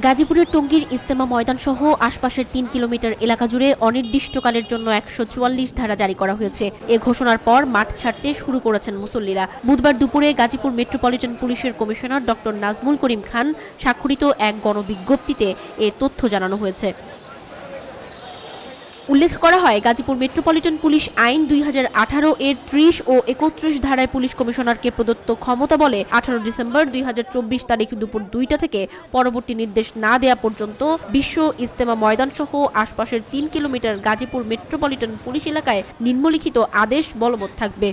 গাজীপুরের টঙ্গীর ইজতেমা ময়দান সহ আশপাশের ৩ কিলোমিটার এলাকা জুড়ে অনির্দিষ্টকালের জন্য ১৪৪ ধারা জারি করা হয়েছে। এ ঘোষণার পর মাঠ ছাড়তে শুরু করেছেন মুসল্লিরা। বুধবার দুপুরে গাজীপুর মেট্রোপলিটন পুলিশের কমিশনার ডক্টর নাজমুল করিম খান স্বাক্ষরিত এক গণবিজ্ঞপ্তিতে এ তথ্য জানানো হয়েছে। উল্লেখ করা হয়, গাজীপুর মেট্রোপলিটন পুলিশ আইন ২০১৮ এর ৩০ ও ৩১ ধারায় পুলিশ কমিশনারকে প্রদত্ত ক্ষমতা বলে ১৮ ডিসেম্বর ২০২৪ তারিখ দুপুর ২টা থেকে পরবর্তী নির্দেশ না দেয়া পর্যন্ত বিশ্ব ইজতেমা ময়দান সহ আশপাশের ৩ কিলোমিটার গাজীপুর মেট্রোপলিটন পুলিশ এলাকায় নিম্নলিখিত আদেশ বলবৎ থাকবে।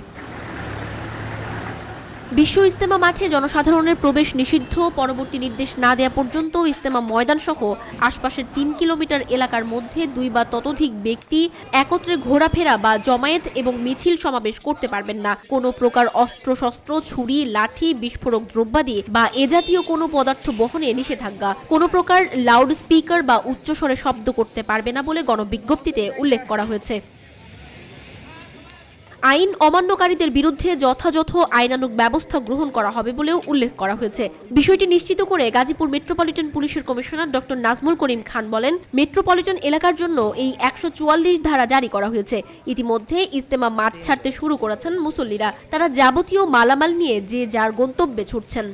বিশ্ব ইজতেমা মাঠে জনসাধারণের প্রবেশ নিষিদ্ধ। পরবর্তী নির্দেশ না দেয়া পর্যন্ত ইজতেমা ময়দান সহ আশপাশের ৩ কিলোমিটার এলাকার মধ্যে ২ বা ততোধিক ব্যক্তি একত্রে ঘোরাফেরা বা জমায়েত এবং মিছিল সমাবেশ করতে পারবেন না। কোনো প্রকার অস্ত্রশস্ত্র, ছুরি, লাঠি, বিস্ফোরক দ্রব্যাদি বা এ জাতীয় কোনো পদার্থ বহনে নিষেধাজ্ঞা। কোনো প্রকার লাউড স্পিকার বা উচ্চস্বরে শব্দ করতে পারবে না বলে গণবিজ্ঞপ্তিতে উল্লেখ করা হয়েছে। আইন অমান্যকারীদের বিরুদ্ধে যথাযথ আইনানুগ ব্যবস্থা গ্রহণ করা হবে বলেও উল্লেখ করা হয়েছে। বিষয়টি নিশ্চিত করে গাজীপুর মেট্রোপলিটন পুলিশের কমিশনার ডক্টর নাজমুল করিম খান বলেন, মেট্রোপলিটন এলাকার জন্য এই ১৪৪ ধারা জারি করা হয়েছে। ইতিমধ্যে ইজতেমা মাঠ ছাড়তে শুরু করেছেন মুসল্লিরা। তারা যাবতীয় মালামাল নিয়ে যে যার গন্তব্যে ছুটছেন।